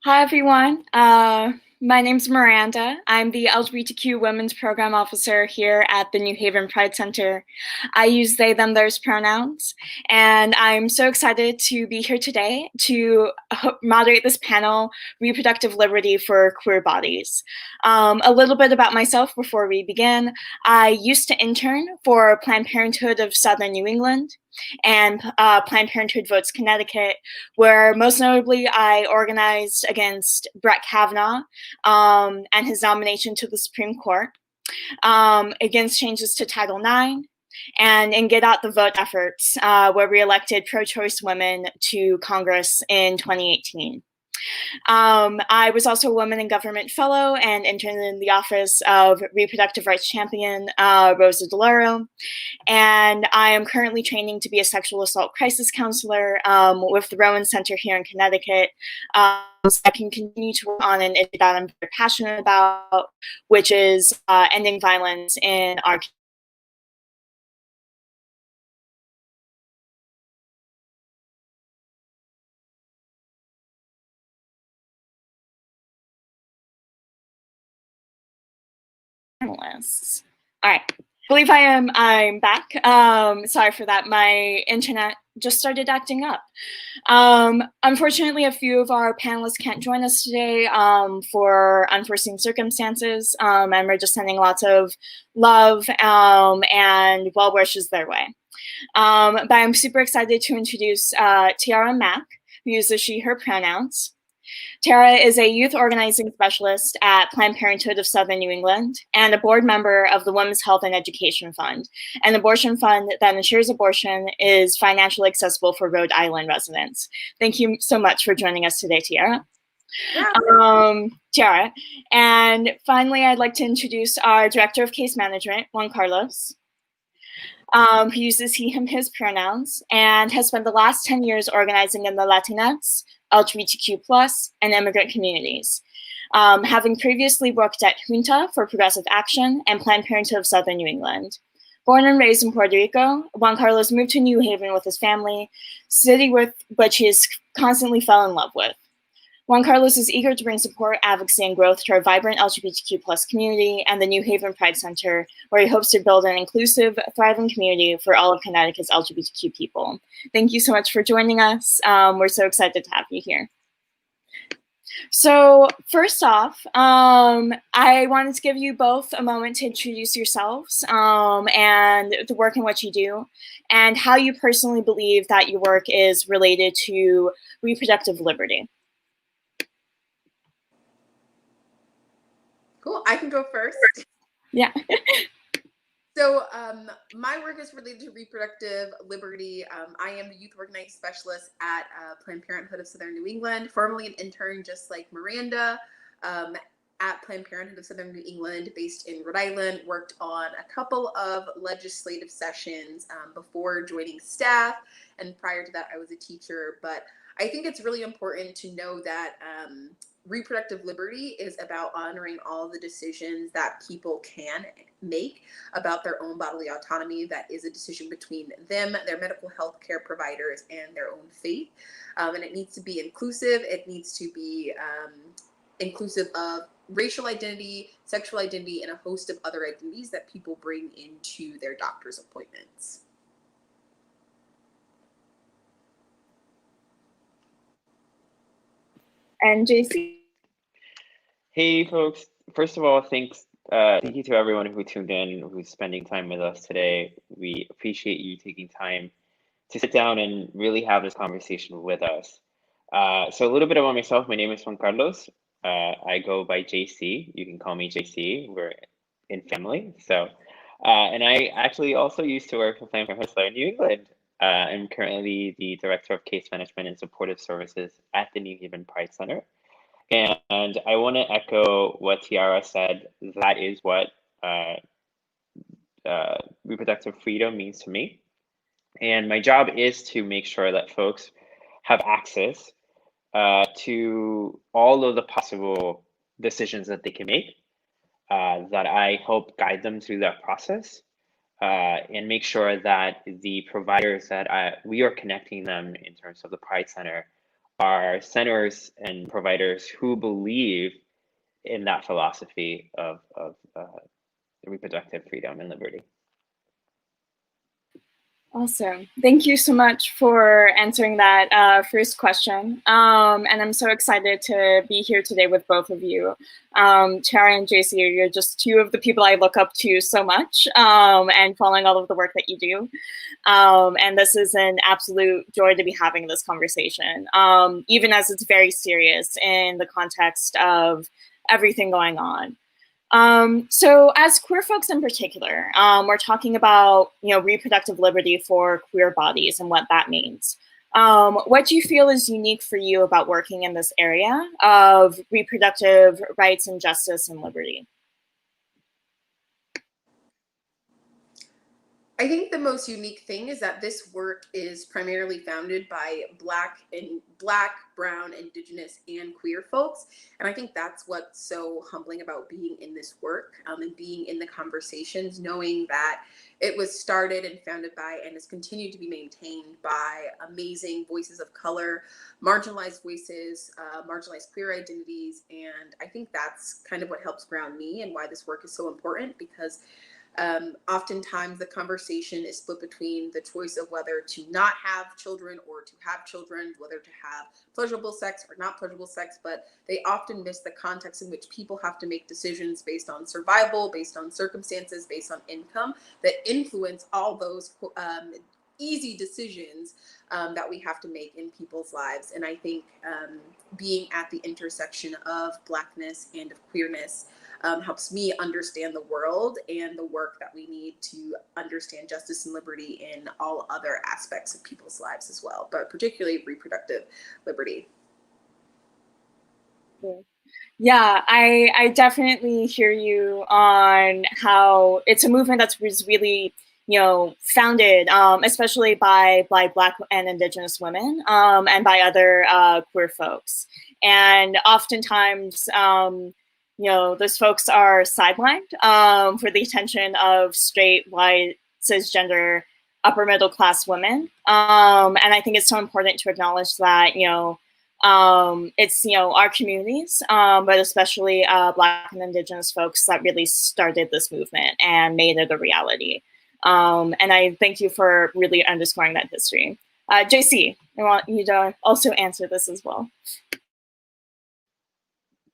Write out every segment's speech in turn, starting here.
Hi, everyone. My name's Miranda. I'm the LGBTQ Women's Program Officer here at the New Haven Pride Center. I use they, them, theirs pronouns, and I'm so excited to be here today to moderate this panel, Reproductive Liberty for Queer Bodies. A little bit about myself before we begin. I used to intern for Planned Parenthood of Southern New England and Planned Parenthood Votes Connecticut, where most notably I organized against Brett Kavanaugh and his nomination to the Supreme Court, against changes to Title IX, and in Get Out the Vote efforts, where we elected pro-choice women to Congress in 2018. I was also a Women in Government Fellow and interned in the office of Reproductive Rights Champion Rosa DeLauro. And I am currently training to be a sexual assault crisis counselor with the Rowan Center here in Connecticut. So I can continue to work on an issue that I'm very passionate about, which is ending violence in our panelists. All right. I believe I'm back. Sorry for that. My internet just started acting up. Unfortunately, a few of our panelists can't join us today for unforeseen circumstances, and we're just sending lots of love and well wishes their way. But I'm super excited to introduce Tiara Mack, who uses she, her pronouns. Tiara is a youth organizing specialist at Planned Parenthood of Southern New England and a board member of the Women's Health and Education Fund, an abortion fund that ensures abortion is financially accessible for Rhode Island residents. Thank you so much for joining us today, Tiara. Tiara. And finally, I'd like to introduce our Director of Case Management, Juan Carlos, who uses he, him, his pronouns, and has spent the last 10 years organizing in the Latinx, LGBTQ+, and immigrant communities, having previously worked at Junta for Progressive Action and Planned Parenthood of Southern New England. Born and raised in Puerto Rico, Juan Carlos moved to New Haven with his family, city which he has constantly fell in love with. Juan Carlos is eager to bring support, advocacy, and growth to our vibrant LGBTQ+ community and the New Haven Pride Center, where he hopes to build an inclusive, thriving community for all of Connecticut's LGBTQ people. Thank you so much for joining us. We're so excited to have you here. So first off, I wanted to give you both a moment to introduce yourselves and the work and what you do, and how you personally believe that your work is related to reproductive liberty. Cool, I can go first. Yeah. So my work is related to reproductive liberty. I am the youth organizing specialist at Planned Parenthood of Southern New England, formerly an intern just like Miranda at Planned Parenthood of Southern New England, based in Rhode Island, worked on a couple of legislative sessions before joining staff. And prior to that, I was a teacher. But I think it's really important to know that reproductive liberty is about honoring all the decisions that people can make about their own bodily autonomy. That is a decision between them, their medical health care providers, and their own faith. And it needs to be inclusive. It needs to be inclusive of racial identity, sexual identity, and a host of other identities that people bring into their doctor's appointments. And JC? Hey, folks. First of all, thank you to everyone who tuned in, who's spending time with us today. We appreciate you taking time to sit down and really have this conversation with us. So a little bit about myself. My name is Juan Carlos. I go by JC. You can call me JC. We're in family. So, and I actually also used to work for Planned Parenthood in New England. I'm currently the Director of Case Management and Supportive Services at the New Haven Pride Center. And I want to echo what Tiara said. That is what reproductive freedom means to me. And my job is to make sure that folks have access to all of the possible decisions that they can make, that I help guide them through that process, and make sure that the providers that we are connecting them in terms of the Pride Center are centers and providers who believe in that philosophy of reproductive freedom and liberty. Awesome. Thank you so much for answering that first question. And I'm so excited to be here today with both of you. Tiara and JC, you're just two of the people I look up to so much, and following all of the work that you do. And this is an absolute joy to be having this conversation, even as it's very serious in the context of everything going on. So as queer folks in particular, we're talking about, reproductive liberty for queer bodies and what that means. What do you feel is unique for you about working in this area of reproductive rights and justice and liberty? I think the most unique thing is that this work is primarily founded by Black, Brown, Indigenous, and queer folks. And I think that's what's so humbling about being in this work, and being in the conversations, knowing that it was started and founded by and has continued to be maintained by amazing voices of color, marginalized voices, marginalized queer identities. And I think that's kind of what helps ground me and why this work is so important, because oftentimes the conversation is split between the choice of whether to not have children or to have children, whether to have pleasurable sex or not pleasurable sex, but they often miss the context in which people have to make decisions based on survival, based on circumstances, based on income, that influence all those easy decisions that we have to make in people's lives. And I think being at the intersection of Blackness and of queerness helps me understand the world and the work that we need to understand justice and liberty in all other aspects of people's lives as well, but particularly reproductive liberty. Yeah, I definitely hear you on how it's a movement that was really, founded, especially by Black and Indigenous women, and by other queer folks. And oftentimes, those folks are sidelined for the attention of straight, white, cisgender, upper middle class women. And I think it's so important to acknowledge that, it's, our communities, but especially Black and Indigenous folks that really started this movement and made it a reality. And I thank you for really underscoring that history. JC, I want you to also answer this as well.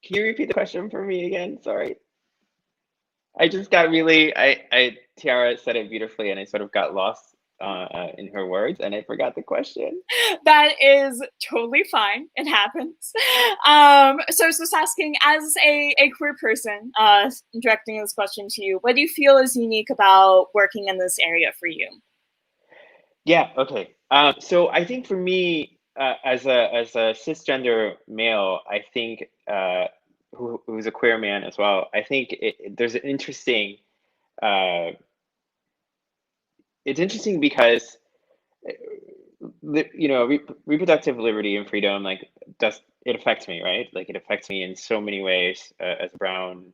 Can you repeat the question for me again? Sorry. I just got really, Tiara said it beautifully and I sort of got lost in her words and I forgot the question. That is totally fine. It happens. So I was just asking, as a queer person, directing this question to you, what do you feel is unique about working in this area for you? Yeah, okay. So I think for me, as a cisgender male, I think who's a queer man as well, I think there's an interesting, it's interesting because reproductive liberty and freedom, like, it affects me, right? Like, it affects me in so many ways as a brown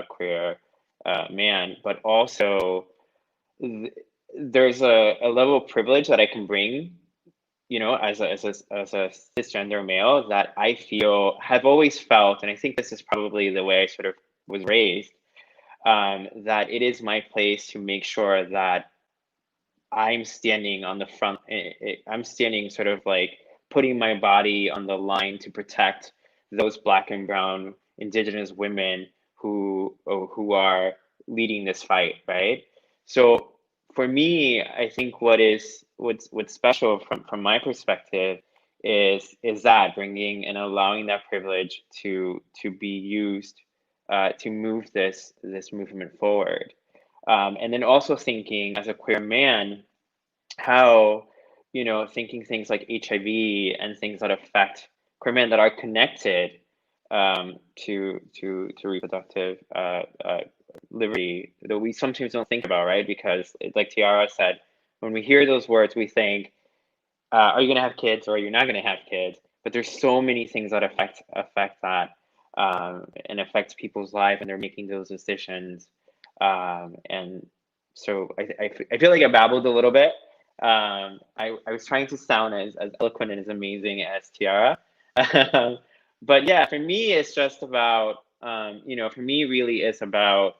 queer man, but also there's a level of privilege that I can bring, as a cisgender male, that I have always felt, and I think this is probably the way I sort of was raised, that it is my place to make sure that I'm standing on the front. I'm standing sort of like putting my body on the line to protect those Black and brown Indigenous women who are leading this fight, right? So for me, I think what's special from my perspective is that bringing and allowing that privilege to be used to move this movement forward. And then also thinking as a queer man, how, thinking things like HIV and things that affect queer men that are connected to reproductive liberty that we sometimes don't think about, right? Because like Tiara said, when we hear those words, we think, are you going to have kids or are you not going to have kids? But there's so many things that affect that and affect people's life, and they're making those decisions. And so I feel like I babbled a little bit. I was trying to sound as eloquent and as amazing as Tiara, But yeah, for me, it's just about, for me, really, it's about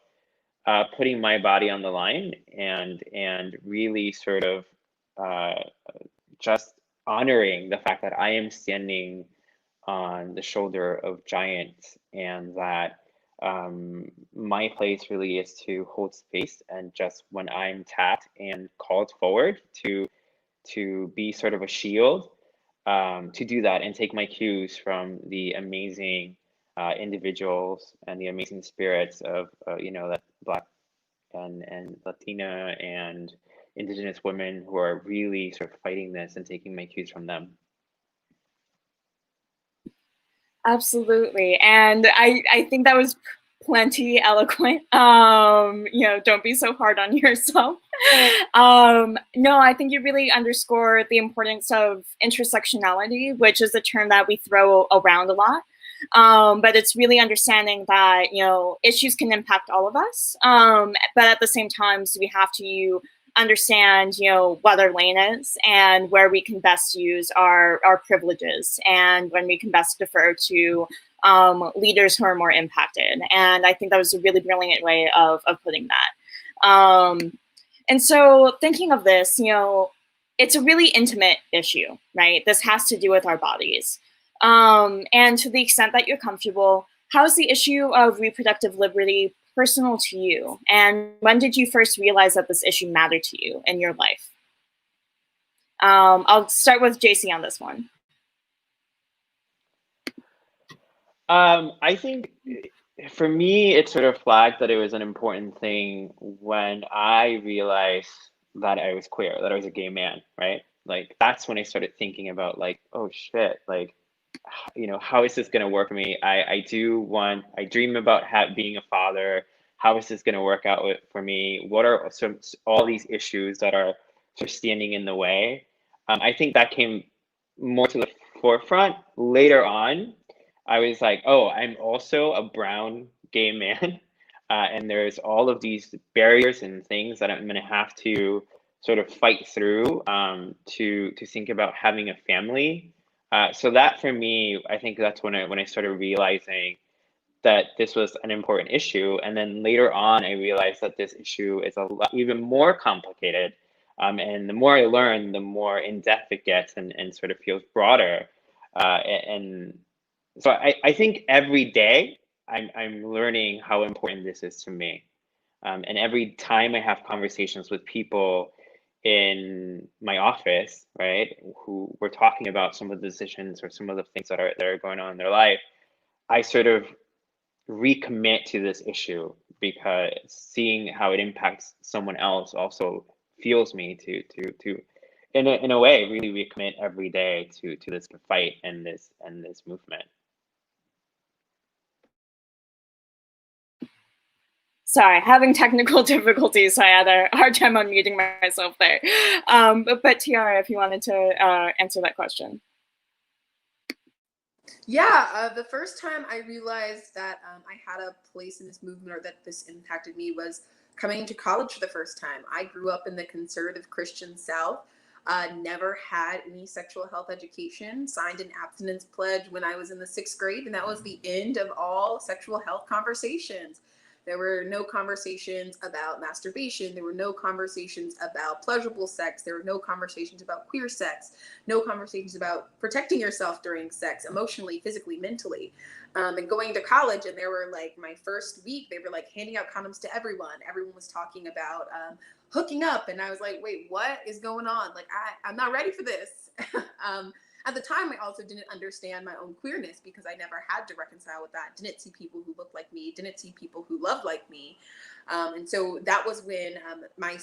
putting my body on the line and really sort of just honoring the fact that I am standing on the shoulder of giants, and that my place really is to hold space, and just when I'm tapped and called forward to be sort of a shield, to do that and take my cues from the amazing individuals and the amazing spirits of that Black and Latina and indigenous women who are really sort of fighting this, and taking my cues from them. Absolutely. And I think that was plenty eloquent. Don't be so hard on yourself. No, I think you really underscore the importance of intersectionality, which is a term that we throw around a lot. But it's really understanding that, issues can impact all of us. But at the same time, so we have to understand, what our lane is and where we can best use our privileges, and when we can best defer to leaders who are more impacted. And I think that was a really brilliant way of putting that. And so thinking of this, it's a really intimate issue, right? This has to do with our bodies. And to the extent that you're comfortable, how is the issue of reproductive liberty personal to you? And when did you first realize that this issue mattered to you in your life? I'll start with JC on this one. I think for me, it sort of flagged that it was an important thing when I realized that I was queer, that I was a gay man, right? Like, that's when I started thinking about, like, oh shit, like, how is this going to work for me? I dream about being a father. How is this going to work out for me? What are all these issues that are sort of standing in the way? I think that came more to the forefront later on. I was like, oh, I'm also a brown gay man. And there's all of these barriers and things that I'm going to have to sort of fight through to think about having a family. So that, for me, I think that's when I started realizing that this was an important issue. And then later on, I realized that this issue is even more complicated. And the more I learn, the more in depth it gets, and sort of feels broader. And so I think every day I'm learning how important this is to me. And every time I have conversations with people in my office, right, who we're talking about some of the decisions or some of the things that are going on in their life, I sort of recommit to this issue, because seeing how it impacts someone else also fuels me to in a way really recommit every day to this fight and this movement. Sorry, having technical difficulties, so I had a hard time unmuting myself there. But Tiara, if you wanted to answer that question. Yeah, the first time I realized that I had a place in this movement, or that this impacted me, was coming to college for the first time. I grew up in the conservative Christian South, never had any sexual health education, signed an abstinence pledge when I was in the 6th grade, and that was the end of all sexual health conversations. There were no conversations about masturbation. There were no conversations about pleasurable sex. There were no conversations about queer sex. No conversations about protecting yourself during sex, emotionally, physically, mentally. And going to college, and there were, like, my first week, they were like handing out condoms to everyone. Everyone was talking about hooking up. And I was like, wait, what is going on? Like, I'm not ready for this. At the time, I also didn't understand my own queerness, because I never had to reconcile with that. Didn't see people who looked like me, didn't see people who loved like me. And so that was when my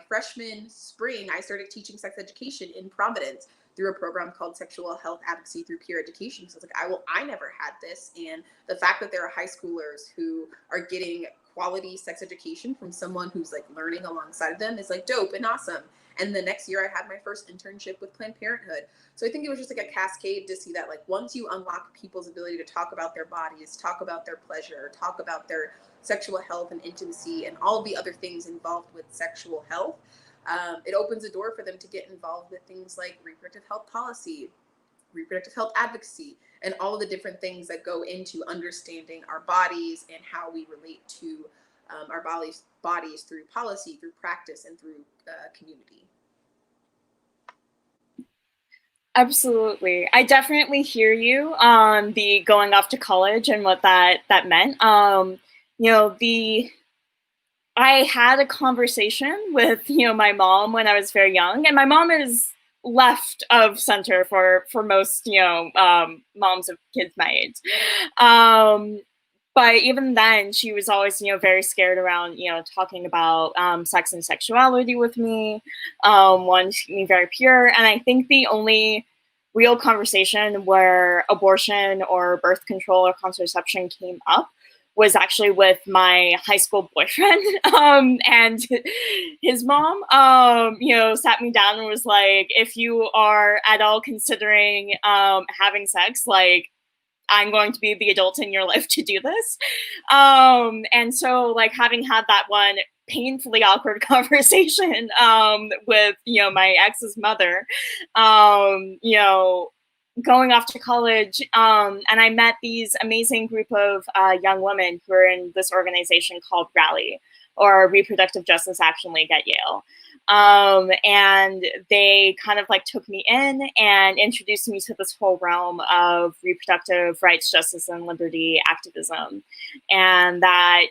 freshman spring, I started teaching sex education in Providence through a program called Sexual Health Advocacy Through Peer Education. So I was like, I never had this. And the fact that there are high schoolers who are getting quality sex education from someone who's, like, learning alongside of them is, like, dope and awesome. And the next year I had my first internship with Planned Parenthood. So I think it was just like a cascade to see that, like, once you unlock people's ability to talk about their bodies, talk about their pleasure, talk about their sexual health and intimacy and all the other things involved with sexual health, it opens a door for them to get involved with things like reproductive health policy, reproductive health advocacy, and all of the different things that go into understanding our bodies and how we relate to our bodies through policy, through practice, and through community. Absolutely. I definitely hear you on the going off to college and what that meant. I had a conversation with, my mom when I was very young, and my mom is left of center for most, moms of kids my age. But even then, she was always, very scared around, talking about sex and sexuality with me, wanting to keep me very pure. And I think the only real conversation where abortion or birth control or contraception came up was actually with my high school boyfriend, and his mom, sat me down and was like, if you are at all considering having sex, like, I'm going to be the adult in your life to do this. And so, like, having had that one painfully awkward conversation with, my ex's mother, going off to college, and I met these amazing group of young women who are in this organization called Rally, or Reproductive Justice Action League at Yale. And they kind of like took me in and introduced me to this whole realm of reproductive rights, justice, and liberty activism. And that,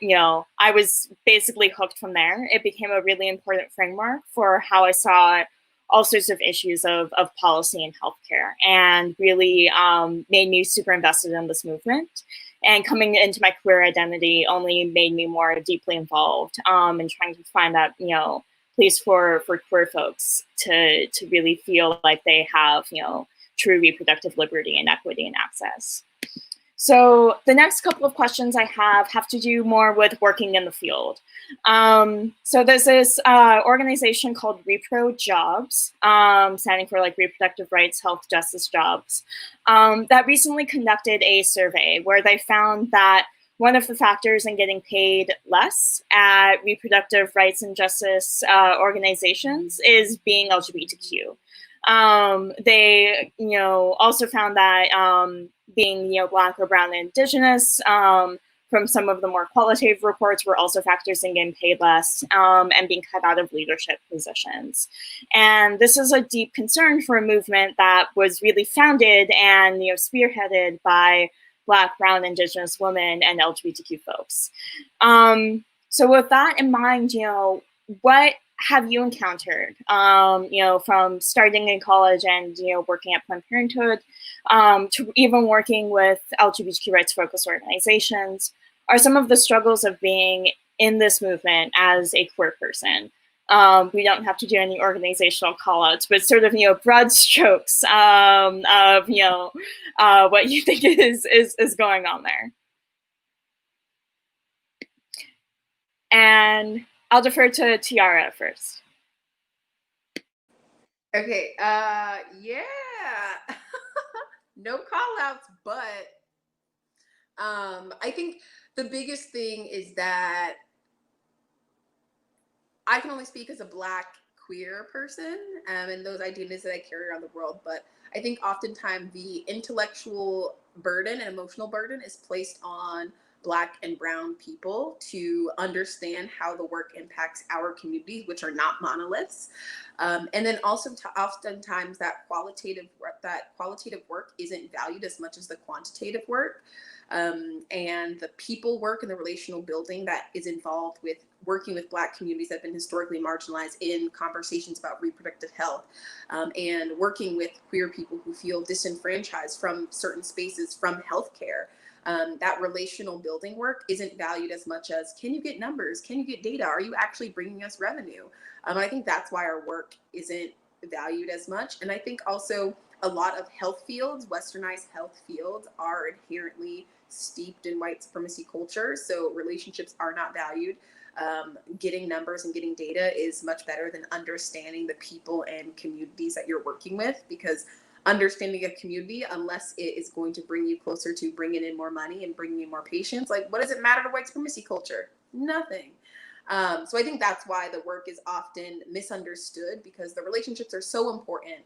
I was basically hooked from there. It became a really important framework for how I saw all sorts of issues of policy and healthcare, and really made me super invested in this movement. And coming into my queer identity only made me more deeply involved in trying to find that, place for queer folks to really feel like they have, true reproductive liberty and equity and access. So the next couple of questions I have to do more with working in the field. So there's this organization called Repro Jobs, standing for like reproductive rights, health, justice jobs, that recently conducted a survey where they found that one of the factors in getting paid less at reproductive rights and justice organizations is being LGBTQ. They, also found that being, Black or brown and indigenous, from some of the more qualitative reports, were also factors in getting paid less and being cut out of leadership positions. And this is a deep concern for a movement that was really founded and, spearheaded by Black, brown, indigenous women and LGBTQ folks. So with that in mind, what have you encountered, from starting in college and, working at Planned Parenthood, to even working with LGBTQ rights focused organizations, are some of the struggles of being in this movement as a queer person? We don't have to do any organizational call outs, but sort of, broad strokes of, what you think is going on there. And I'll defer to Tiara first. Okay, yeah. No call outs, but I think the biggest thing is that I can only speak as a Black queer person and those identities that I carry around the world, but I think oftentimes the intellectual burden and emotional burden is placed on Black and brown people to understand how the work impacts our communities, which are not monoliths. And then also oftentimes that qualitative work isn't valued as much as the quantitative work. And the people work and the relational building that is involved with working with Black communities that have been historically marginalized in conversations about reproductive health, and working with queer people who feel disenfranchised from certain spaces from healthcare. That relational building work isn't valued as much as, can you get numbers? Can you get data? Are you actually bringing us revenue? I think that's why our work isn't valued as much. And I think also a lot of health fields, westernized health fields, are inherently steeped in white supremacy culture. So relationships are not valued. Getting numbers and getting data is much better than understanding the people and communities that you're working with, because understanding a community, unless it is going to bring you closer to bringing in more money and bringing in more patients, like, what does it matter to white supremacy culture? Nothing. So I think that's why the work is often misunderstood, because the relationships are so important.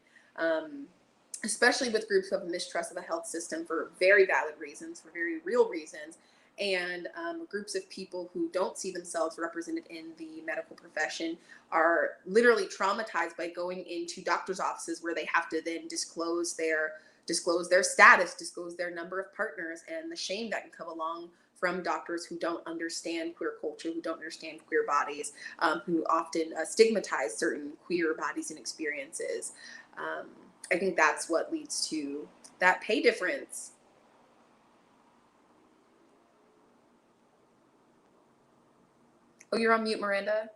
especially with groups who have mistrust of the health system for very valid reasons, for very real reasons, and groups of people who don't see themselves represented in the medical profession are literally traumatized by going into doctors' offices where they have to then disclose their status, disclose their number of partners, and the shame that can come along from doctors who don't understand queer culture, who don't understand queer bodies, who often stigmatize certain queer bodies and experiences. I think that's what leads to that pay difference. Oh, you're on mute, Miranda.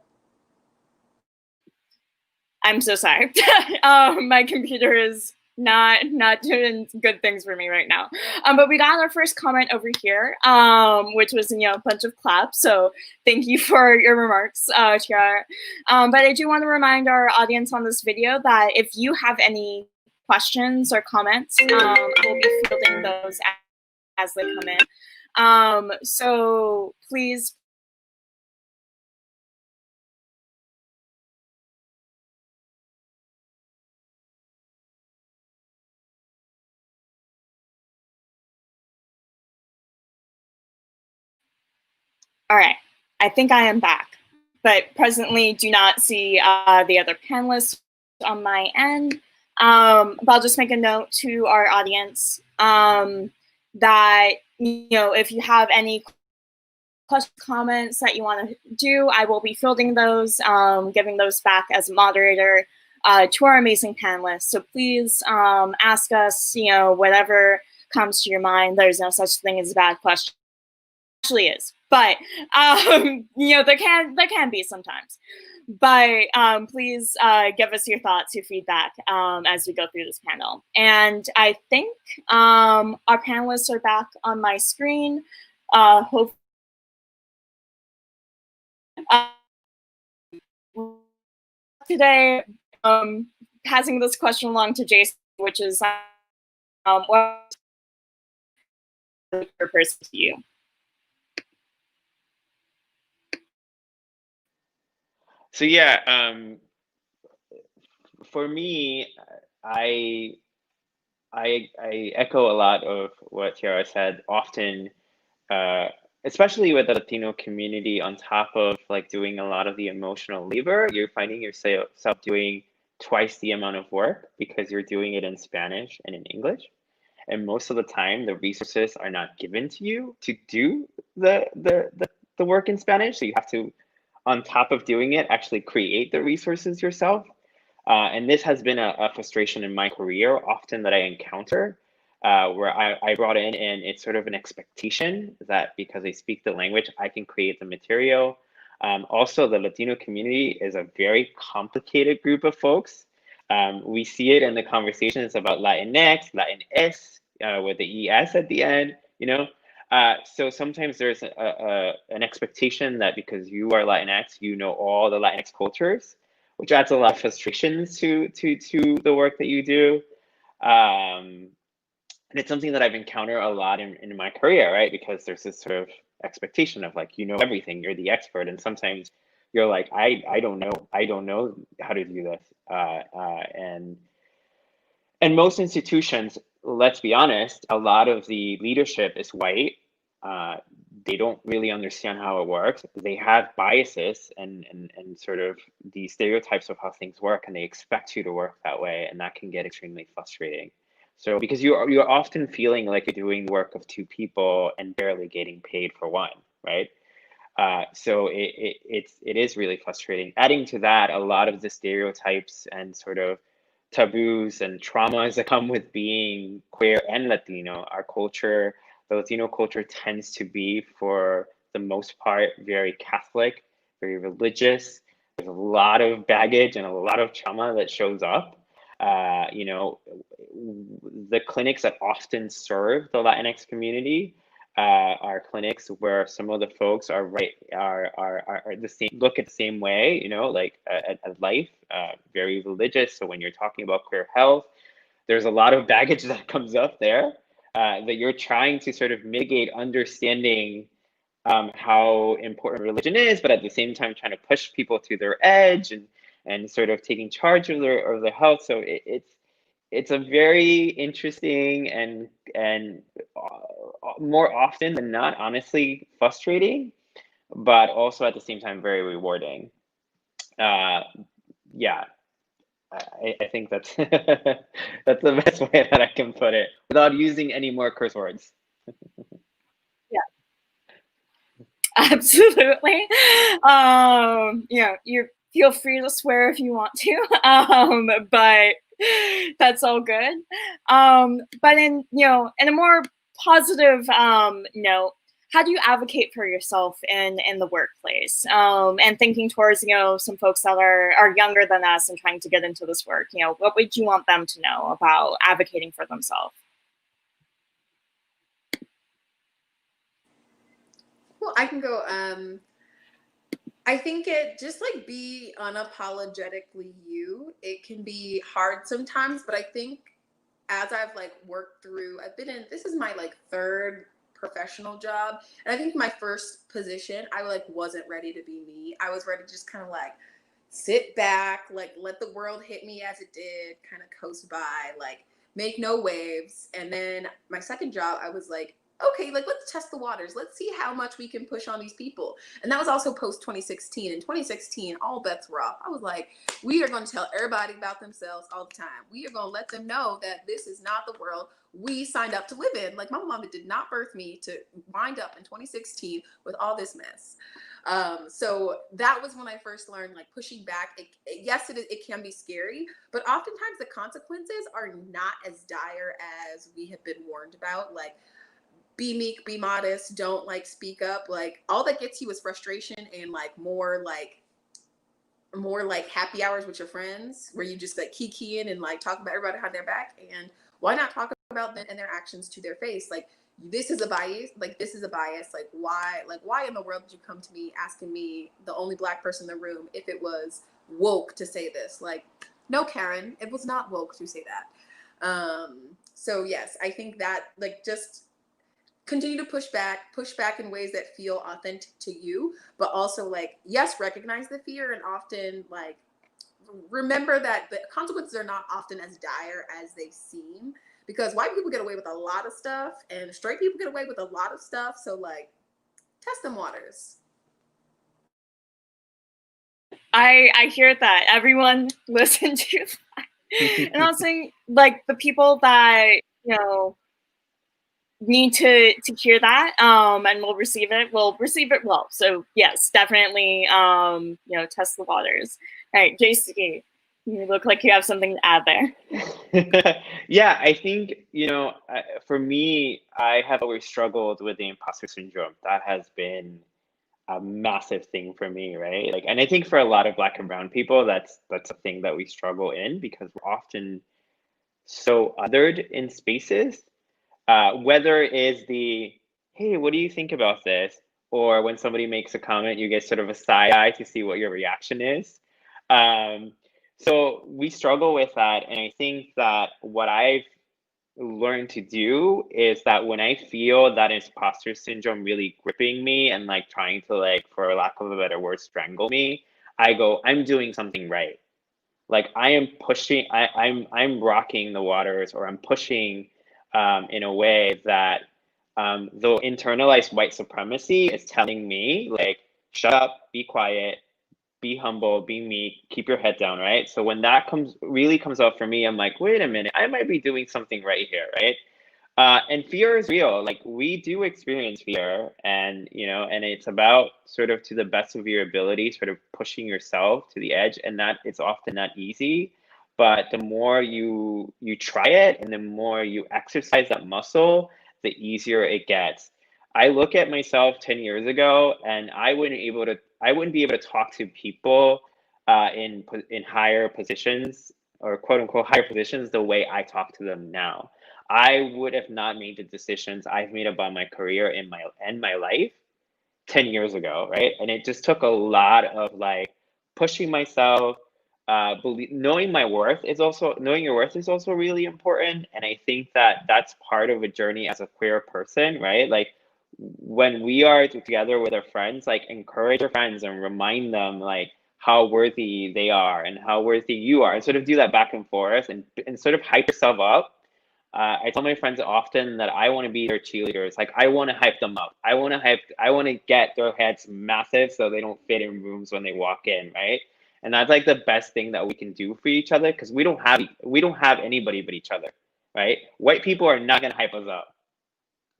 I'm so sorry. My computer is not doing good things for me right now. But we got our first comment over here, which was a bunch of claps. So thank you for your remarks, Tiara. But I do want to remind our audience on this video that if you have any questions or comments, we'll be fielding those as they come in. So please. All right, I think I am back, but presently do not see the other panelists on my end. But I'll just make a note to our audience that, if you have any questions, comments that you want to do, I will be fielding those, giving those back as a moderator to our amazing panelists. So please ask us, whatever comes to your mind. There's no such thing as a bad question. Actually is, but there can be sometimes. But please give us your thoughts, your feedback as we go through this panel. And I think our panelists are back on my screen. Hope today passing this question along to Jason, which is what person to you? So yeah, for me, I echo a lot of what Tiara said. Often, especially with the Latino community, on top of like doing a lot of the emotional labor, you're finding yourself doing twice the amount of work because you're doing it in Spanish and in English. And most of the time, the resources are not given to you to do the work in Spanish. So you have to, on top of doing it, actually create the resources yourself. And this has been a frustration in my career, often that I encounter, where I brought in, and it's sort of an expectation that because I speak the language, I can create the material. Also, the Latino community is a very complicated group of folks. We see it in the conversations about Latinx, Latinx, with the ES at the end, so sometimes there's an expectation that because you are Latinx, you know all the Latinx cultures, which adds a lot of frustrations to the work that you do. And it's something that I've encountered a lot in my career, right? Because there's this sort of expectation of like, everything, you're the expert. And sometimes you're like, I don't know how to do this. And most institutions, let's be honest, a lot of the leadership is white. They don't really understand how it works. They have biases and sort of the stereotypes of how things work, and they expect you to work that way, and that can get extremely frustrating. So because you're often feeling like you're doing the work of two people and barely getting paid for one, right? So it is really frustrating. Adding to that, a lot of the stereotypes and sort of taboos and traumas that come with being queer and Latino. Our culture, the Latino culture, tends to be, for the most part, very Catholic, very religious. There's a lot of baggage and a lot of trauma that shows up. The clinics that often serve the Latinx community are clinics where some of the folks are the same, look at the same way, like at life, very religious. So when you're talking about queer health, there's a lot of baggage that comes up there that you're trying to sort of mitigate, understanding how important religion is, but at the same time trying to push people to their edge and sort of taking charge of their health. So it's a very interesting and more often than not, honestly, frustrating, but also at the same time very rewarding. Yeah, I think that's that's the best way that I can put it without using any more curse words. Yeah, absolutely. You feel free to swear if you want to, but that's all good. But in a more positive note, how do you advocate for yourself in the workplace? And thinking towards some folks that are younger than us and trying to get into this work, what would you want them to know about advocating for themselves? Well, I can go. I think it just like be unapologetically you. It can be hard sometimes, but I think as I've like worked through, this is my like third professional job. And I think my first position, I like wasn't ready to be me. I was ready to just kind of like sit back, like let the world hit me as it did, kind of coast by, like make no waves. And then my second job, I was like, okay, like let's test the waters. Let's see how much we can push on these people. And that was also post 2016. In 2016, all bets were off. I was like, we are going to tell everybody about themselves all the time. We are going to let them know that this is not the world we signed up to live in. Like my mama did not birth me to wind up in 2016 with all this mess. So that was when I first learned like pushing back. Yes, it can be scary, but oftentimes the consequences are not as dire as we have been warned about. Like, be meek, be modest, don't like speak up. Like all that gets you is frustration and like more like happy hours with your friends where you just like keying and like talk about everybody behind their back. And why not talk about them and their actions to their face? Like this is a bias. Like why in the world did you come to me asking me, the only Black person in the room, if it was woke to say this? Like, no, Karen, it was not woke to say that. So yes, I think that like just continue to push back in ways that feel authentic to you, but also like, yes, recognize the fear and often like remember that the consequences are not often as dire as they seem, because white people get away with a lot of stuff and straight people get away with a lot of stuff. So like, test them waters. I hear that. Everyone listen to that. And also like the people that, need to hear that and will receive it well. So yes, definitely test the waters. All right, JC, you look like you have something to add there. Yeah, I think for me, I have always struggled with the imposter syndrome. That has been a massive thing for me, right? Like, and I think for a lot of Black and brown people, that's a thing that we struggle in because we're often so othered in spaces. Whether it is the, hey, what do you think about this? Or when somebody makes a comment, you get sort of a side eye to see what your reaction is. So we struggle with that. And I think that what I've learned to do is that when I feel that imposter syndrome really gripping me and like trying to like, for lack of a better word, strangle me, I go, I'm doing something right. Like I am pushing, I'm rocking the waters, or I'm pushing in a way that though internalized white supremacy is telling me like, shut up, be quiet, be humble, be meek, keep your head down, right? So when that really comes up for me, I'm like, wait a minute, I might be doing something right here, right? And fear is real. Like we do experience fear, and and it's about sort of to the best of your ability, sort of pushing yourself to the edge, and that it's often not easy. But the more you try it, and the more you exercise that muscle, the easier it gets. I look at myself 10 years ago, and I wouldn't be able to talk to people in higher positions, or quote unquote higher positions, the way I talk to them now. I would have not made the decisions I've made about my career and my life 10 years ago, right? And it just took a lot of like pushing myself, knowing my worth is also, knowing your worth is also really important. And I think that that's part of a journey as a queer person, right? Like when we are together with our friends, like encourage our friends and remind them like, how worthy they are and how worthy you are, and sort of do that back and forth, and sort of hype yourself up. I tell my friends often that I want to be their cheerleaders. Like, I want to hype them up. I want to get their heads massive so they don't fit in rooms when they walk in, right? And that's like the best thing that we can do for each other, because we don't have anybody but each other, right? White people are not gonna hype us up.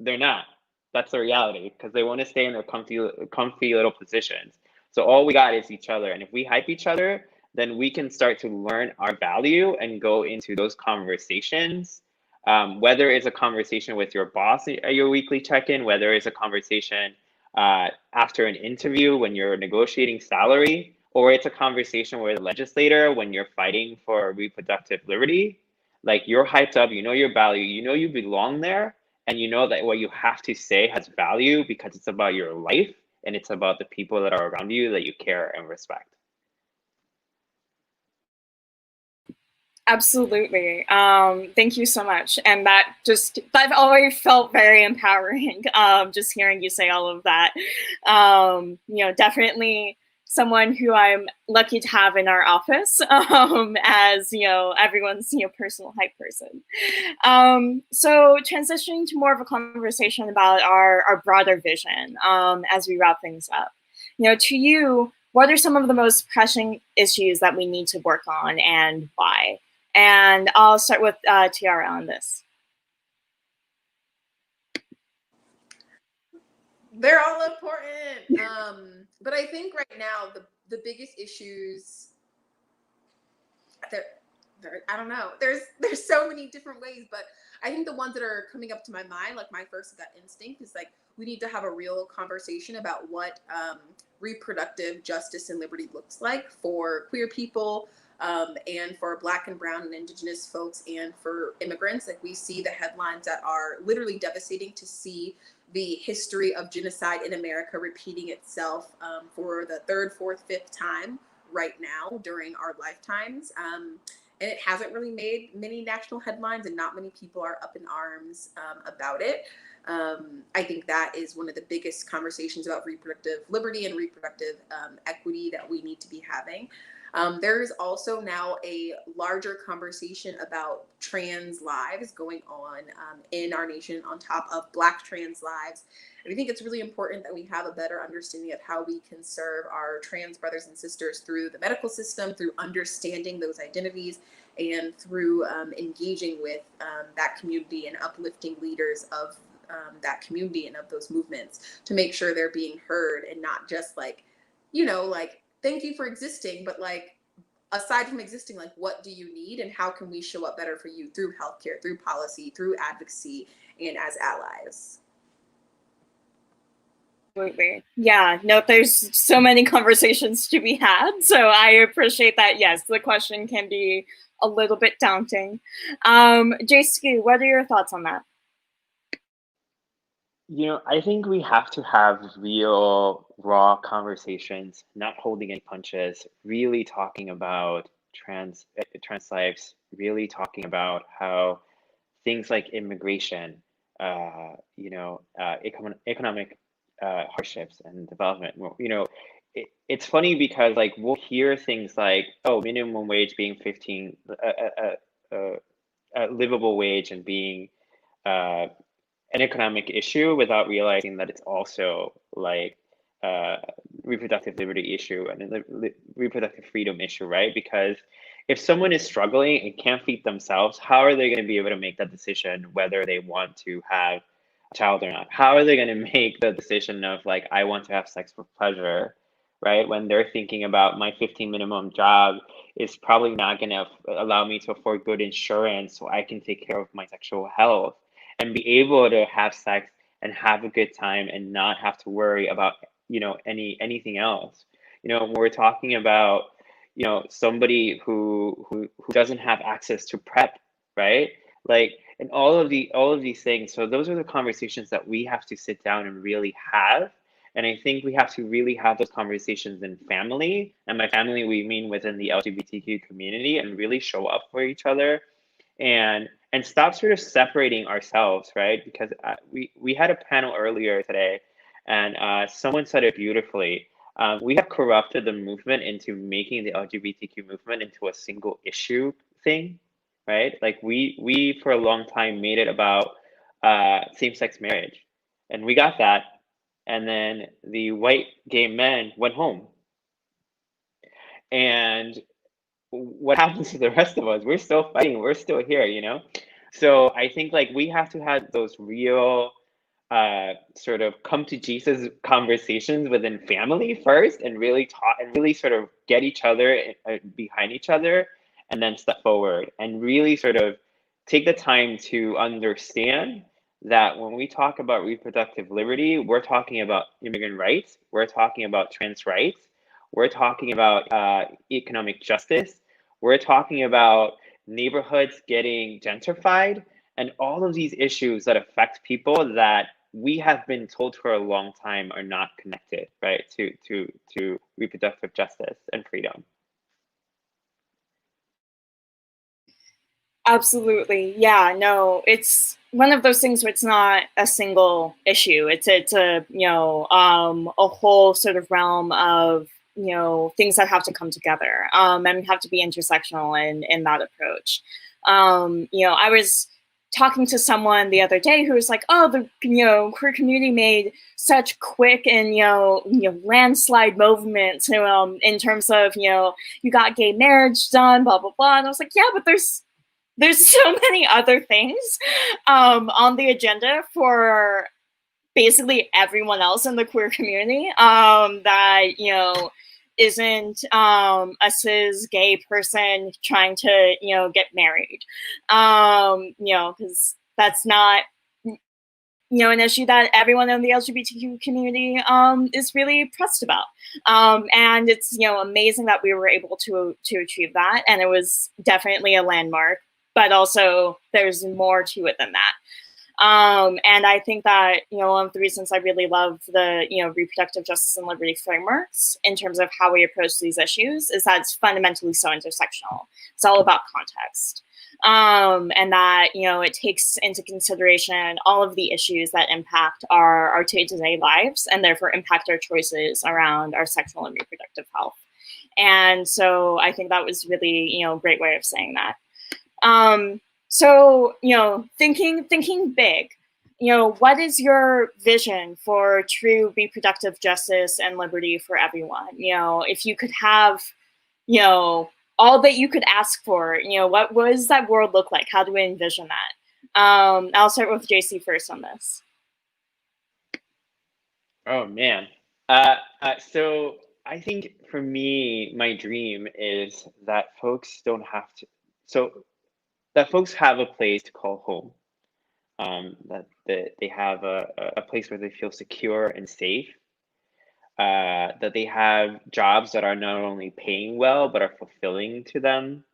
They're not. That's the reality, because they want to stay in their comfy little positions. So all we got is each other, and if we hype each other, then we can start to learn our value and go into those conversations. Whether it's a conversation with your boss at your weekly check-in, whether it's a conversation after an interview when you're negotiating salary, or it's a conversation with a legislator when you're fighting for reproductive liberty. Like, you're hyped up, you know your value, you know you belong there, and you know that what you have to say has value because it's about your life and it's about the people that are around you that you care and respect. Absolutely. Thank you so much. And that always felt very empowering, just hearing you say all of that. Definitely someone who I'm lucky to have in our office, as, everyone's, personal hype person. So transitioning to more of a conversation about our broader vision, as we wrap things up. To you, what are some of the most pressing issues that we need to work on, and why? And I'll start with Tiara on this. They're all important. But I think right now the biggest issues, I don't know. There's so many different ways, but I think the ones that are coming up to my mind, like my first gut instinct, is like, we need to have a real conversation about what reproductive justice and liberty looks like for queer people, and for Black and Brown and Indigenous folks, and for immigrants. Like, we see the headlines that are literally devastating to see the history of genocide in America repeating itself for the third, fourth, fifth time right now during our lifetimes. And it hasn't really made many national headlines, and not many people are up in arms about it. I think that is one of the biggest conversations about reproductive liberty and reproductive equity that we need to be having. There is also now a larger conversation about trans lives going on in our nation on top of Black trans lives. And I think it's really important that we have a better understanding of how we can serve our trans brothers and sisters through the medical system, through understanding those identities, and through engaging with that community and uplifting leaders of that community and of those movements to make sure they're being heard, and not just like, thank you for existing, but like, aside from existing, like, what do you need, and how can we show up better for you through healthcare, through policy, through advocacy, and as allies? Absolutely. Yeah, no, there's so many conversations to be had. So I appreciate that. Yes, the question can be a little bit daunting. JC, what are your thoughts on that? I think we have to have real, raw conversations, not holding any punches, really talking about trans lives, really talking about how things like immigration, economic hardships and development. It's funny because, like, we'll hear things like, oh, minimum wage being 15, a livable wage, and being an economic issue, without realizing that it's also like reproductive liberty issue and a reproductive freedom issue, right? Because if someone is struggling and can't feed themselves, how are they going to be able to make that decision whether they want to have a child or not? How are they going to make the decision of, like, I want to have sex for pleasure, right? When they're thinking about, my 15 minimum job is probably not going to allow me to afford good insurance so I can take care of my sexual health and be able to have sex and have a good time and not have to worry about anything else. When we're talking about somebody who doesn't have access to PrEP, right? Like, and all of these things. So those are the conversations that we have to sit down and really have. And I think we have to really have those conversations in family. And by family, we mean within the LGBTQ community, and really show up for each other, and stop sort of separating ourselves, right? Because we had a panel earlier today, and someone said it beautifully. We have corrupted the movement into making the LGBTQ movement into a single issue thing, right? Like we for a long time made it about same-sex marriage, and we got that, and then the white gay men went home, and what happens to the rest of us? We're still fighting. We're still here, you know? So I think like we have to have those real sort of come to Jesus conversations within family first, and really talk and really sort of get each other behind each other, and then step forward and really sort of take the time to understand that when we talk about reproductive liberty, we're talking about immigrant rights, we're talking about trans rights, we're talking about economic justice, we're talking about neighborhoods getting gentrified, and all of these issues that affect people that we have been told for a long time are not connected, right, to reproductive justice and freedom. Absolutely. Yeah, no, it's one of those things where it's not a single issue. It's a, a whole sort of realm of, things that have to come together, and have to be intersectional in that approach. I was talking to someone the other day who was like, "Oh, the queer community made such quick and landslide movements, in terms of you got gay marriage done, blah blah blah." And I was like, "Yeah, but there's so many other things on the agenda for basically everyone else in the queer community, that isn't a cis gay person trying to get married, because that's not an issue that everyone in the LGBTQ community is really pressed about, and it's amazing that we were able to achieve that, and it was definitely a landmark. But also, there's more to it than that. And I think that, one of the reasons I really love the, reproductive justice and liberty frameworks in terms of how we approach these issues is that it's fundamentally so intersectional. It's all about context. And that, it takes into consideration all of the issues that impact our day-to-day lives, and therefore impact our choices around our sexual and reproductive health. And so I think that was really, a great way of saying that. So, thinking big, what is your vision for true reproductive justice and liberty for everyone? If you could have, all that you could ask for, what does that world look like? How do we envision that? I'll start with JC first on this. Oh man. So I think for me, my dream is that folks don't have to, that folks have a place to call home, that they have a place where they feel secure and safe, that they have jobs that are not only paying well, but are fulfilling to them,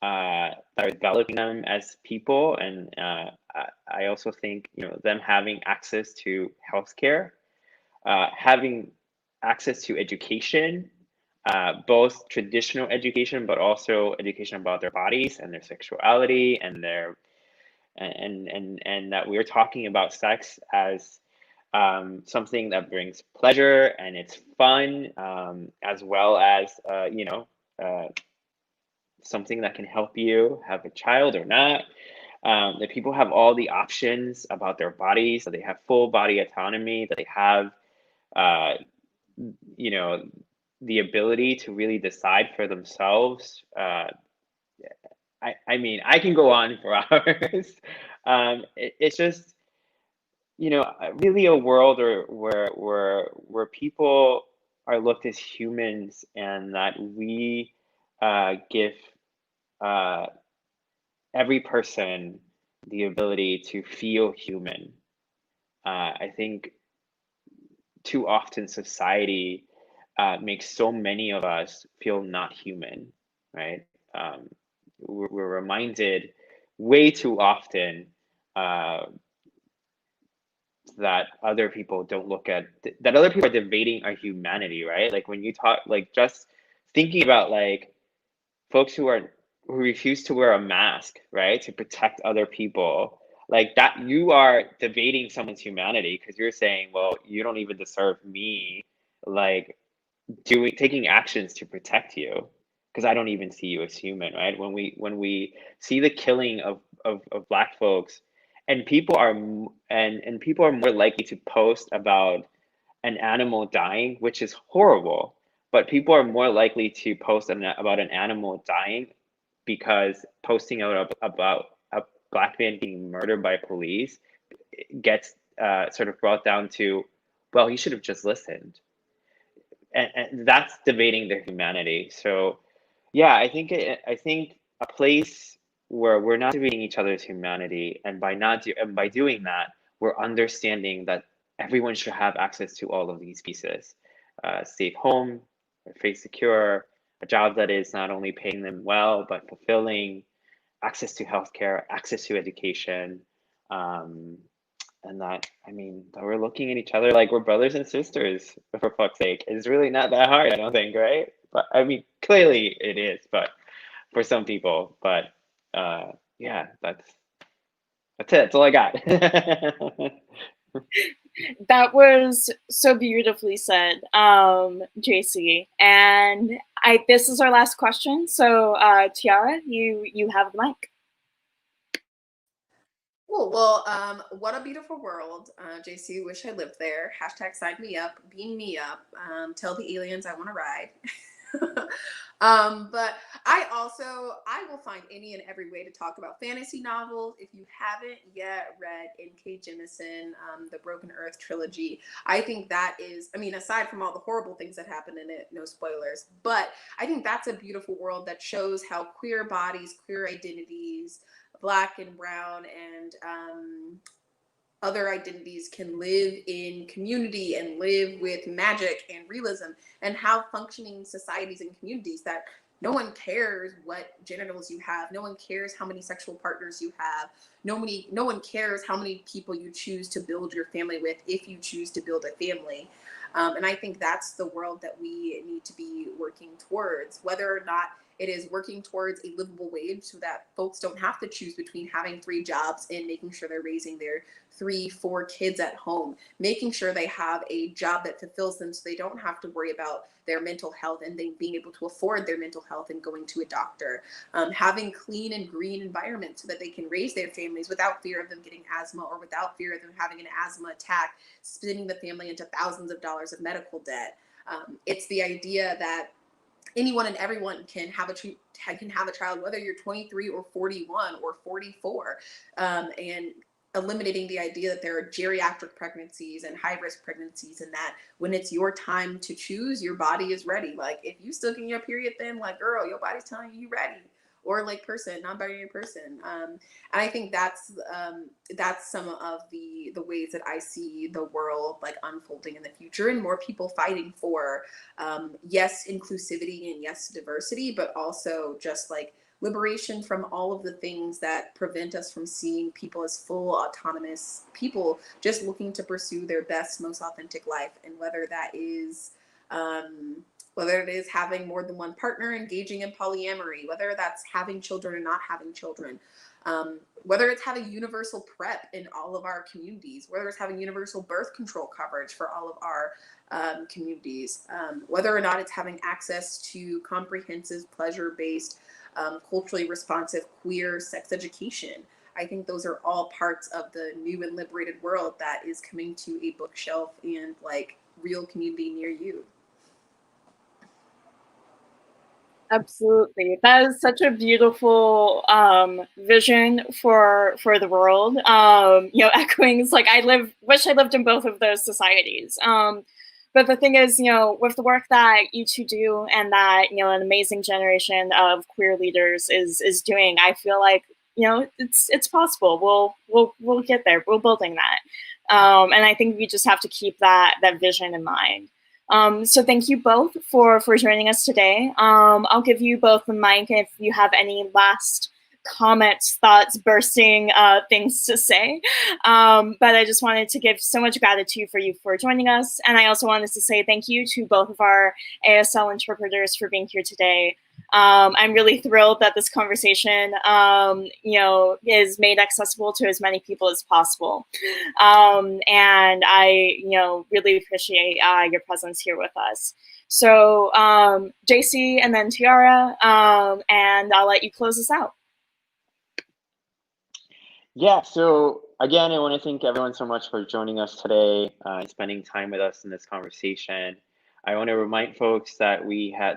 that are developing them as people. And I also think, them having access to healthcare, having access to education, both traditional education, but also education about their bodies and their sexuality and their and that we're talking about sex as something that brings pleasure and it's fun, as well as something that can help you have a child or not. That people have all the options about their bodies, that they have full body autonomy, that they have the ability to really decide for themselves. I mean, I can go on for hours. It's just, really a world where people are looked as humans, and that we give every person the ability to feel human. I think too often society makes so many of us feel not human, right? We're reminded way too often that other people don't look at, that other people are debating our humanity, right? Like when you talk, like just thinking about like folks who refuse to wear a mask, right, to protect other people, like that, you are debating someone's humanity, because you're saying, well, you don't even deserve me, like taking actions to protect you, because I don't even see you as human, right? When we see the killing of Black folks, and people are and people are more likely to post about an animal dying, which is horrible, but people are more likely to post about an animal dying because posting out about a Black man being murdered by police gets sort of brought down to, well, he should have just listened. And that's debating their humanity. So yeah, I think a place where we're not debating each other's humanity, and by doing that, we're understanding that everyone should have access to all of these pieces: safe home, a face secure, a job that is not only paying them well but fulfilling, access to healthcare, access to education, and that, I mean, that we're looking at each other like we're brothers and sisters, for fuck's sake. It's really not that hard, I don't think, right? But I mean, clearly it is, but for some people. But yeah, that's it. That's all I got. That was so beautifully said, JC. And this is our last question. So Tiara, you have the mic. Cool. Well, what a beautiful world. JC, wish I lived there. Hashtag sign me up, beam me up. Tell the aliens I want to ride. But I will find any and every way to talk about fantasy novels. If you haven't yet read N.K. Jemisin, the Broken Earth trilogy, I think that is, I mean, aside from all the horrible things that happen in it, no spoilers, but I think that's a beautiful world that shows how queer bodies, queer identities, Black and brown and other identities can live in community and live with magic and realism, and how functioning societies and communities that no one cares what genitals you have, no one cares how many sexual partners you have, no one cares how many people you choose to build your family with if you choose to build a family. And I think that's the world that we need to be working towards, whether or not it is working towards a livable wage so that folks don't have to choose between having 3 jobs and making sure they're raising their 3-4 kids at home, making sure they have a job that fulfills them so they don't have to worry about their mental health and then being able to afford their mental health and going to a doctor, having clean and green environments so that they can raise their families without fear of them getting asthma or without fear of them having an asthma attack, spinning the family into thousands of dollars of medical debt. It's the idea that anyone and everyone can have a child, whether you're 23 or 41 or 44, and eliminating the idea that there are geriatric pregnancies and high-risk pregnancies, and that when it's your time to choose, your body is ready. Like, if you still getting your period, then like, girl, your body's telling you ready. Or like person, non-binary person. And I think that's some of the ways that I see the world like unfolding in the future, and more people fighting for yes, inclusivity, and yes, diversity, but also just like liberation from all of the things that prevent us from seeing people as full autonomous people just looking to pursue their best, most authentic life. And whether it is having more than one partner, engaging in polyamory, whether that's having children or not having children, whether it's having universal PrEP in all of our communities, whether it's having universal birth control coverage for all of our communities, whether or not it's having access to comprehensive, pleasure-based, culturally responsive, queer sex education. I think those are all parts of the new and liberated world that is coming to a bookshelf and like real community near you. Absolutely. That is such a beautiful vision for the world. Echoing is like, wish I lived in both of those societies. But the thing is, with the work that you two do and that, an amazing generation of queer leaders is doing, I feel like, it's possible. We'll get there. We're building that. And I think we just have to keep that vision in mind. So thank you both for joining us today. I'll give you both the mic if you have any last comments, thoughts, bursting things to say. But I just wanted to give so much gratitude for you for joining us. And I also wanted to say thank you to both of our ASL interpreters for being here today. I'm really thrilled that this conversation, is made accessible to as many people as possible. And I, really appreciate your presence here with us. So JC and then Tiara, and I'll let you close us out. Yeah, so again, I want to thank everyone so much for joining us today and spending time with us in this conversation. I want to remind folks that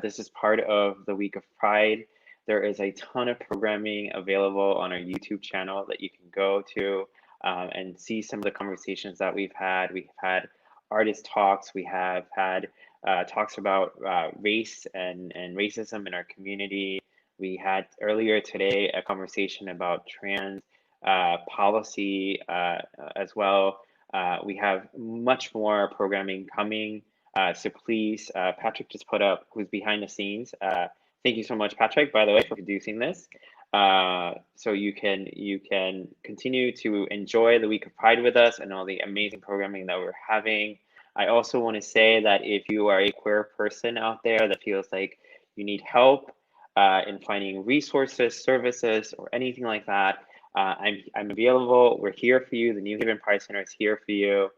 this is part of the Week of Pride. There is a ton of programming available on our YouTube channel that you can go to and see some of the conversations that we've had. We've had artist talks. We have had talks about race and racism in our community. We had earlier today a conversation about trans policy as well. We have much more programming coming. So please, Patrick just put up who's behind the scenes. Thank you so much, Patrick, by the way, for producing this. So you can continue to enjoy the Week of Pride with us and all the amazing programming that we're having. I also want to say that if you are a queer person out there that feels like you need help in finding resources, services, or anything like that, I'm available. We're here for you. The New Haven Pride Center is here for you.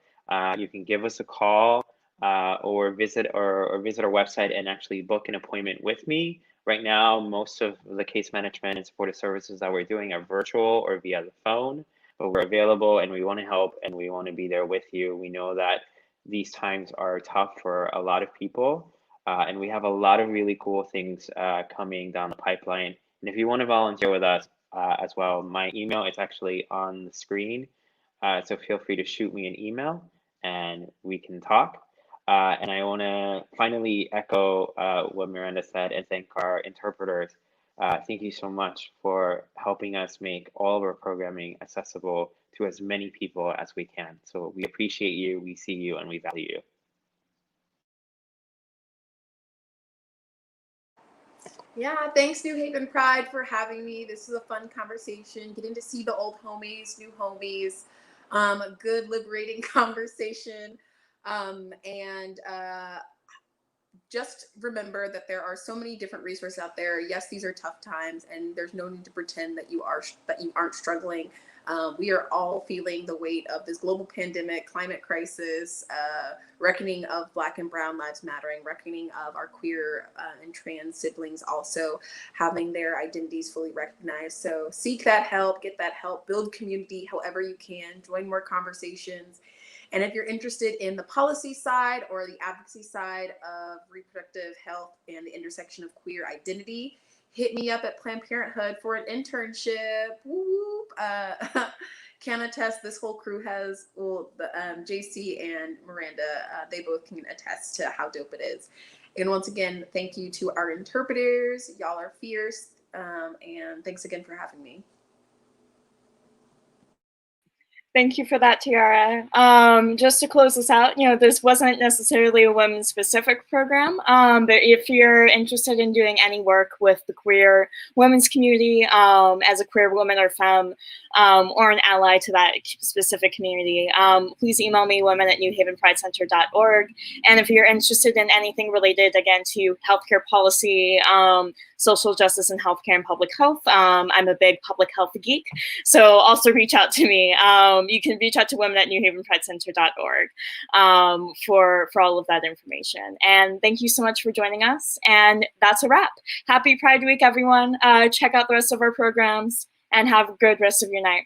You can give us a call or visit our website and actually book an appointment with me. Right now, most of the case management and supportive services that we're doing are virtual or via the phone, but we're available and we want to help and we want to be there with you. We know that these times are tough for a lot of people, and we have a lot of really cool things coming down the pipeline. And if you want to volunteer with us, as well, my email is actually on the screen, so feel free to shoot me an email and we can talk. And I want to finally echo what Miranda said and thank our interpreters. Thank you so much for helping us make all of our programming accessible to as many people as we can. So we appreciate you, we see you, and we value you. Yeah, thanks New Haven Pride for having me. This was a fun conversation, getting to see the old homies, new homies, a good liberating conversation. And just remember that there are so many different resources out there. Yes, these are tough times and there's no need to pretend that you aren't struggling. We are all feeling the weight of this global pandemic, climate crisis, reckoning of Black and Brown lives mattering, reckoning of our queer and trans siblings also having their identities fully recognized. So seek that help, get that help, build community however you can, join more conversations. And if you're interested in the policy side or the advocacy side of reproductive health and the intersection of queer identity, hit me up at Planned Parenthood for an internship. Whoop. Can attest, this whole crew has, JC and Miranda, they both can attest to how dope it is. And once again, thank you to our interpreters. Y'all are fierce. And thanks again for having me. Thank you for that, Tiara. Just to close this out, this wasn't necessarily a women-specific program, but if you're interested in doing any work with the queer women's community as a queer woman or femme, or an ally to that specific community, please email me, women@newhavenpridecenter.org. And if you're interested in anything related, again, to healthcare policy, social justice and healthcare and public health, I'm a big public health geek, so also reach out to me. You can reach out to women@newhavenpridecenter.org for all of that information. And thank you so much for joining us. And that's a wrap. Happy Pride Week, everyone. Check out the rest of our programs and have a good rest of your night.